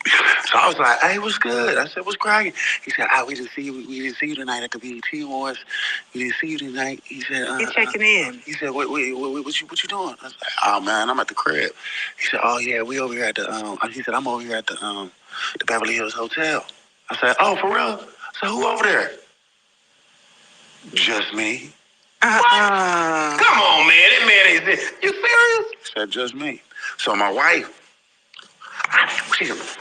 So I was like, "Hey, what's good?" I said, "What's cracking?" He said, "We didn't see you. We didn't see you tonight at the BET Awards. We didn't see you tonight." He said, "He checking in." He said, "What you doing?" I was like, "Oh man, I'm at the crib." He said, "Oh yeah, we over here at the He said, "I'm over here at the Beverly Hills Hotel." I said, "Oh, for real?" I said, "Who over there?" "Just me." What? Come on, man. That man ain't there. You serious? He said, "Just me." So my wife, she's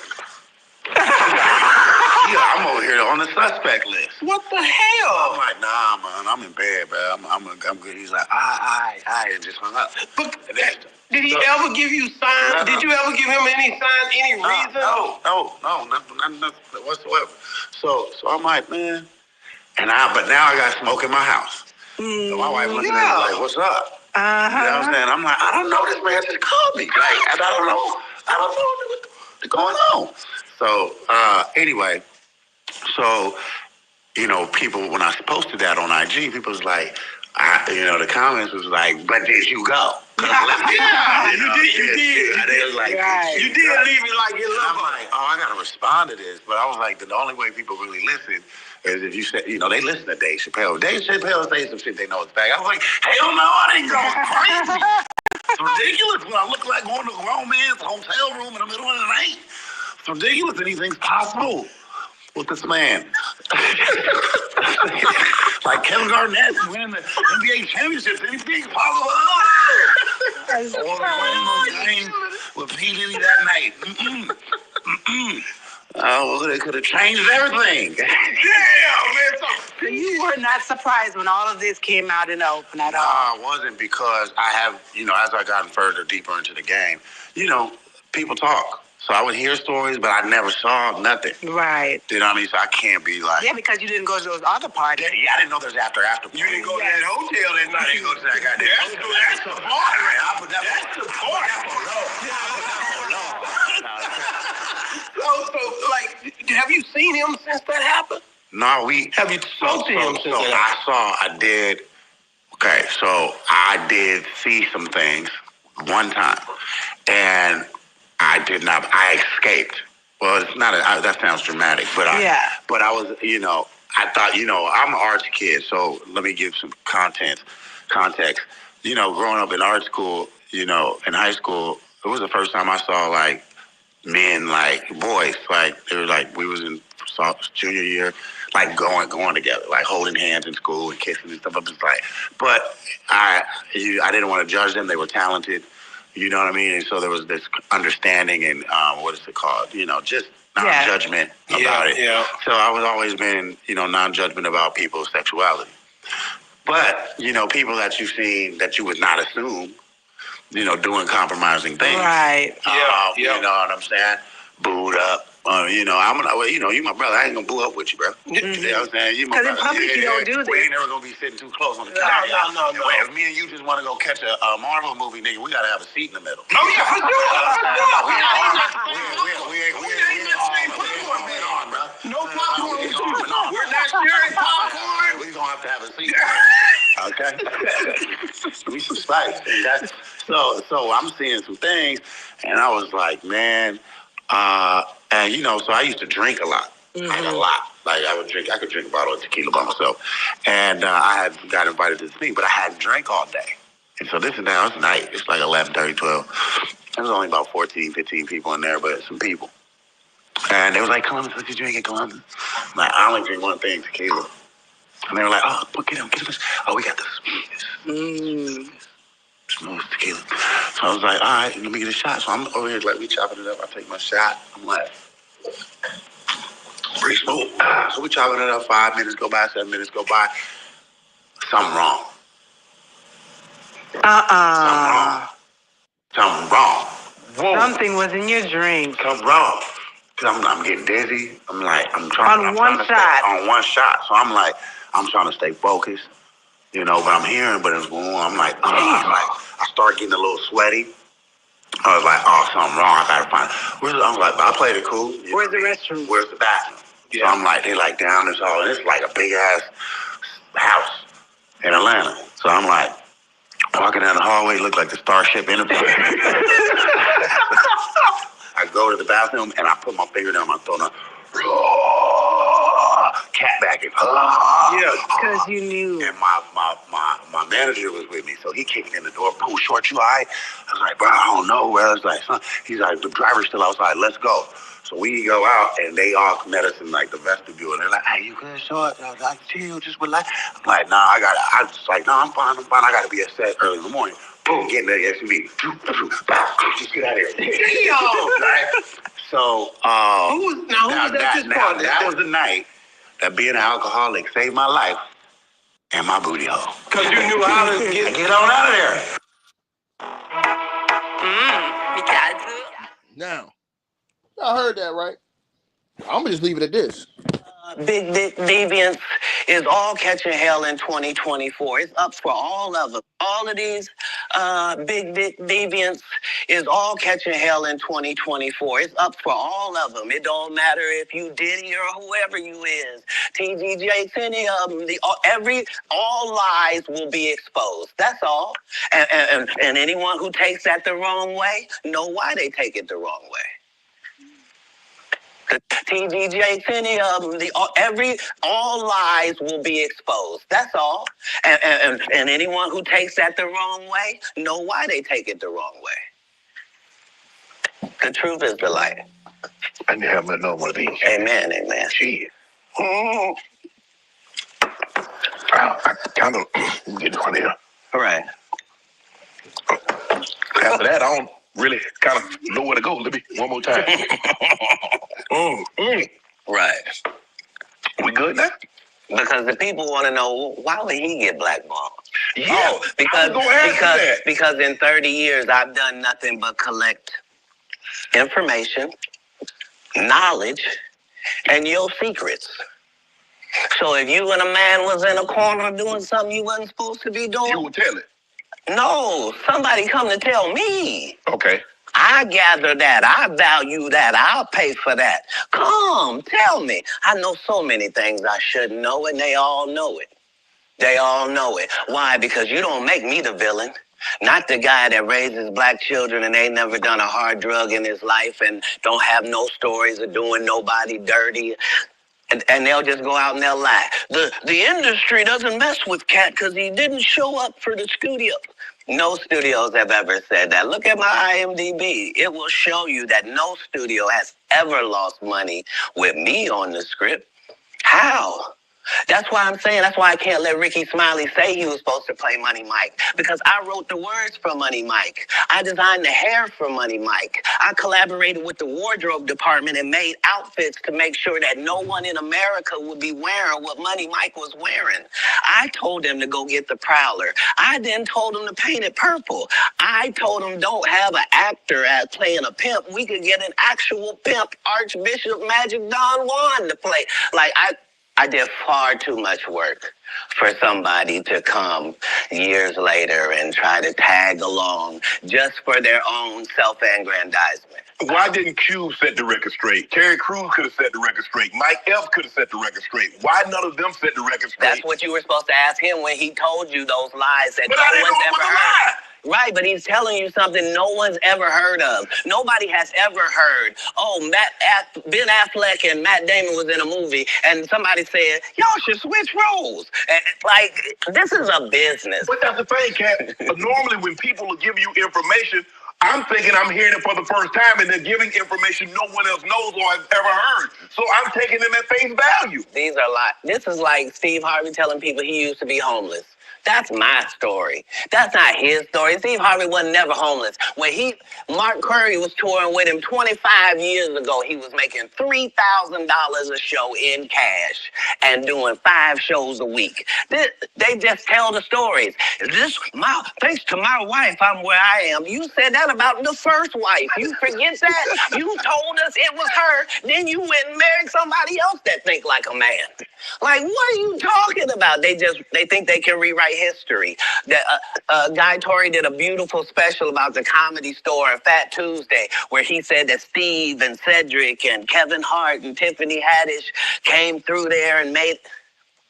yeah, I'm over here on the suspect list. What the hell? I'm like, "Nah, man, I'm in bed, man. I'm good." He's like, I just hung up. But did he ever give you signs? No. Did you ever give him any signs, any reason? No, nothing whatsoever. So I'm like, man, but now I got smoke in my house. So my wife looking at me like, "What's up?" You know what I'm saying? I'm like, "I don't know. This man just called me. Like, I don't know what's going on." So anyway. So, people, when I posted that on IG, people was like, the comments was like, "But did you go?" Yeah, you did. They was like, right. You did leave it like your love. I'm like, I got to respond to this. But I was like, the only way people really listen is if you say, they listen to Dave Chappelle. Dave Chappelle say some shit they know it's back. I was like, hell no, I didn't go. It's crazy. It's ridiculous when I look like going to a grown man's hotel room in the middle of the night. It's ridiculous. Anything's possible with this man. Like Kevin Garnett winning the NBA championships. Anything's possible. Or winning those games with P. Diddy that night. Oh, they could have changed everything. Damn, man. So you were not surprised when all of this came out in the open at all? No, I wasn't, because I have, as I gotten further deeper into the game, people talk. So I would hear stories, but I never saw nothing. Right. You know what I mean? So I can't be like... Yeah, because you didn't go to those other parties. Yeah, I didn't know there's after parties. You didn't go to that hotel that night. I didn't go to that goddamn hotel. That's the party. I put that That's the party. So, have you seen him since that happened? No, Have you spoke to him since that happened? I did... Okay, so I did see some things one time, and I did not. I escaped. Well, it's not. That sounds dramatic, but But I was. I thought. I'm an arts kid, so let me give some context. Growing up in art school, in high school, it was the first time I saw like men, like boys, like they were like we was in junior year, like going together, like holding hands in school and kissing and stuff. I was like, but I didn't want to judge them. They were talented. You know what I mean? And so there was this understanding and what is it called? Just non-judgment about it. Yeah. So I was always been, non-judgment about people's sexuality. But, people that you've seen that you would not assume, doing compromising things. Right. You know what I'm saying? Booed up. You my brother. I ain't gonna boo up with you, bro. Mm-hmm. You know what I'm saying? You my brother. Because in public you don't do that. We ain't never gonna be sitting too close on the couch. No. If me and you just want to go catch a Marvel movie, nigga, we gotta have a seat in the middle. No, yeah, for sure. We ain't in the same popcorn, bro. No popcorn. We're not sharing popcorn. We gonna have to have a seat. Okay. We some spice. So I'm seeing some things, and I was like, man. And so I used to drink a lot, like a lot. Like I could drink a bottle of tequila by myself. And I had got invited to this thing, but I hadn't drank all day. And so this is now, it's night. It's like 11:30, 12. There was only about 14, 15 people in there, but some people. And they was like, "Columbus, what you drinking, Columbus?" I'm like, "I only drink one thing, tequila." And they were like, "Oh, get him. Oh, we got this. Smooth tequila." So I was like, all right, let me get a shot. So I'm over here, like, we chopping it up. I take my shot. I'm like, pretty smooth. So we chopping it up. 5 minutes go by, 7 minutes go by. Something wrong. Something wrong. Whoa. Something was in your drink. Something wrong. Cause I'm getting dizzy. I'm trying on one shot. So I'm like, I'm trying to stay focused. But I'm hearing, but it's going on. I'm like, I start getting a little sweaty. I was like, oh, something wrong. I gotta find it. I was like, I played it cool. Where's the restroom? Where's the bathroom? Yeah. So I'm like, they like down this hall, and it's like a big ass house in Atlanta. So I'm like, walking down the hallway, looked like the Starship Enterprise. I I go to the bathroom and I put my finger down my throat and cat backing. Yeah, because you knew. And my manager was with me, so he kicked in the door. Boom, Short, you all right? I was like, bro, I don't know. Well, I was like, son. He's like, the driver's still outside. Let's go. So we go out, and they all met us in like the vestibule, and they're like, "Hey, you good, Short? I was like, chill, just relax." I'm like, "Nah, I was just like, no, I'm fine. I gotta be at set early in the morning." Boom, get in the SUV. Just get out of here. Damn! Right? So, who was at this party? That was the night that being an alcoholic saved my life and my booty hole. Because you knew how to get on out of there. Now, y'all heard that, right? I'm gonna just leave it at this. Big Dick Deviants is all catching hell in 2024. It's up for all of them. All of these Big Dick Deviants is all catching hell in 2024. It's up for all of them. It don't matter if you Diddy or whoever you is. TGJ, any of them. All lies will be exposed. That's all. And anyone who takes that the wrong way, know why they take it the wrong way. TGJ, any of them, all lies will be exposed. That's all. And anyone who takes that the wrong way, know why they take it the wrong way. The truth is the light. I didn't have no one of these. Amen, amen. Shit. I kind of get one here. All right. After that, I don't really kind of know where to go. Let me one more time. Right. We good now? Because the people want to know, why would he get blackballed? Yeah. Because in 30 years, I've done nothing but collect information, knowledge, and your secrets. So if you and a man was in a corner doing something you wasn't supposed to be doing, you would tell it. No, somebody come to tell me. Okay. I gather that. I value that. I'll pay for that. Come, tell me. I know so many things I shouldn't know, and they all know it. They all know it. Why? Because you don't make me the villain. Not the guy that raises black children and ain't never done a hard drug in his life and don't have no stories of doing nobody dirty. And they'll just go out and they'll lie. The industry doesn't mess with Cat because he didn't show up for the studio. No studios have ever said that. Look at my IMDb. It will show you that no studio has ever lost money with me on the script. How? That's why I'm saying, that's why I can't let Ricky Smiley say he was supposed to play Money Mike. Because I wrote the words for Money Mike. I designed the hair for Money Mike. I collaborated with the wardrobe department and made outfits to make sure that no one in America would be wearing what Money Mike was wearing. I told him to go get the Prowler. I then told him to paint it purple. I told him don't have an actor at playing a pimp. We could get an actual pimp, Archbishop Magic Don Juan, to play. Like, I did far too much work for somebody to come years later and try to tag along just for their own self-aggrandizement. Why didn't Cube set the record straight? Terry Crews could have set the record straight. Mike F could have set the record straight. Why none of them set the record straight? That's what you were supposed to ask him when he told you those lies that no one's ever heard. Right, but he's telling you something no one's ever heard of. Nobody has ever heard, Ben Affleck and Matt Damon was in a movie, and somebody said, y'all should switch roles. Like, this is a business. But that's the thing, Cat. Normally when people will give you information, I'm thinking I'm hearing it for the first time, and they're giving information no one else knows or has ever heard. So I'm taking them at face value. These are lies. This is like Steve Harvey telling people he used to be homeless. That's my story. That's not his story. Steve Harvey wasn't never homeless. When Mark Curry was touring with him 25 years ago, he was making $3,000 a show in cash and doing 5 shows a week. They just tell the stories. Thanks to my wife, I'm where I am. You said that about the first wife. You forget that? You told us it was her. Then you went and married somebody else that think like a man. Like, what are you talking about? They think they can rewrite history. Guy Torrey did a beautiful special about the Comedy Store and Fat Tuesday, where he said that Steve and Cedric and Kevin Hart and Tiffany Haddish came through there and made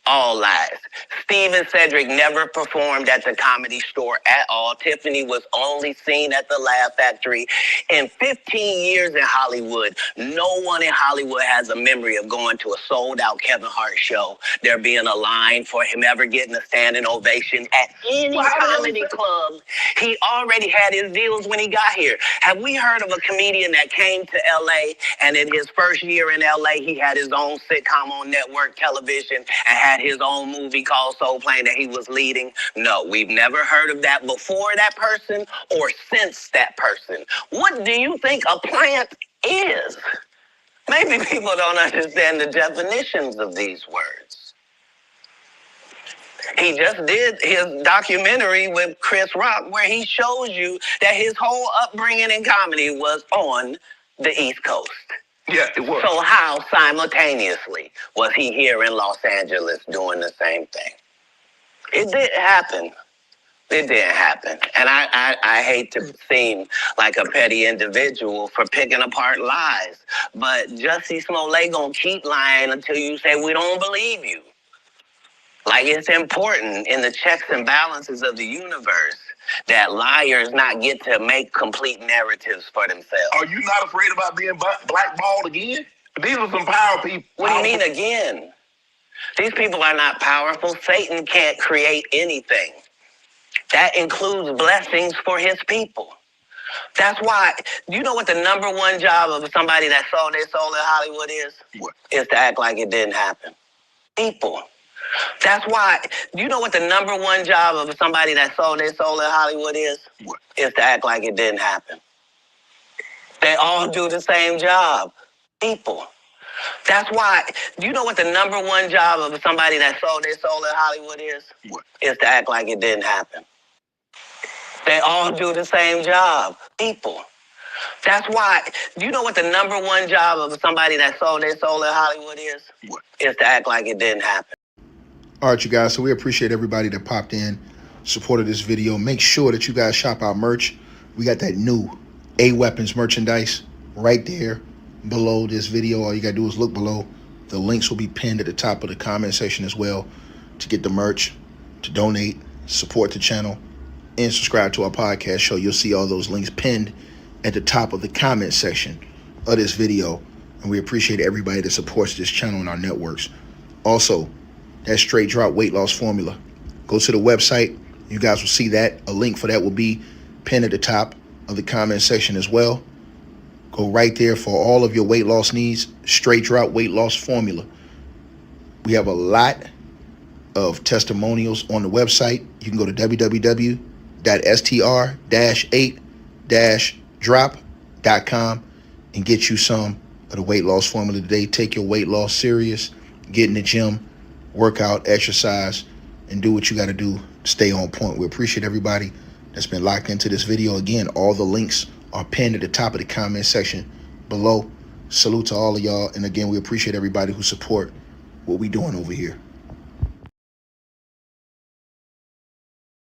all lies. Steve and Cedric never performed at the Comedy Store at all. Tiffany was only seen at the Laugh Factory. In 15 years in Hollywood, no one in Hollywood has a memory of going to a sold-out Kevin Hart show, there being a line for him ever getting a standing ovation at any comedy club. He already had his deals when he got here. Have we heard of a comedian that came to L.A. and in his first year in L.A., he had his own sitcom on network television and had his own movie called Soul Plane that he was leading? No, we've never heard of that before that person or since that person. What do you think a plant is? Maybe people don't understand the definitions of these words. He just did his documentary with Chris Rock where he shows you that his whole upbringing in comedy was on the East Coast. Yeah, it was. So how simultaneously was he here in Los Angeles doing the same thing? It didn't happen. It didn't happen. And I hate to seem like a petty individual for picking apart lies, but Jussie Smollett gonna keep lying until you say we don't believe you. Like, it's important in the checks and balances of the universe that liars not get to make complete narratives for themselves. Are you not afraid about being blackballed again? These are some power people. What do you mean again? These people are not powerful. Satan can't create anything. That includes blessings for his people. That's why, you know what the number one job of somebody that sold their soul in Hollywood is? What? Is to act like it didn't happen. People. That's why, you know what the number one job of somebody that sold their soul in Hollywood is? What? Is to act like it didn't happen. They all do the same job. People. That's why, you know what the number one job of somebody that sold their soul in Hollywood is? What? Is to act like it didn't happen. They all do the same job. People. That's why, you know what the number one job of somebody that sold their soul in Hollywood is? What? Is to act like it didn't happen. All right, you guys, so we appreciate everybody that popped in, supported this video. Make sure that you guys shop our merch. We got that new A-Weapons merchandise right there below this video. All you got to do is look below. The links will be pinned at the top of the comment section as well to get the merch, to donate, support the channel, and subscribe to our podcast show. You'll see all those links pinned at the top of the comment section of this video. And we appreciate everybody that supports this channel and our networks. Also, that straight drop weight loss formula. Go to the website. You guys will see that. A link for that will be pinned at the top of the comment section as well. Go right there for all of your weight loss needs. Straight drop weight loss formula. We have a lot of testimonials on the website. You can go to www.str-8-drop.com and get you some of the weight loss formula today. Take your weight loss serious. Get in the gym. Work out, exercise, and do what you got to do to stay on point. We appreciate everybody that's been locked into this video. Again, all the links are pinned at the top of the comment section below. Salute to all of y'all. And again, we appreciate everybody who support what we doing over here.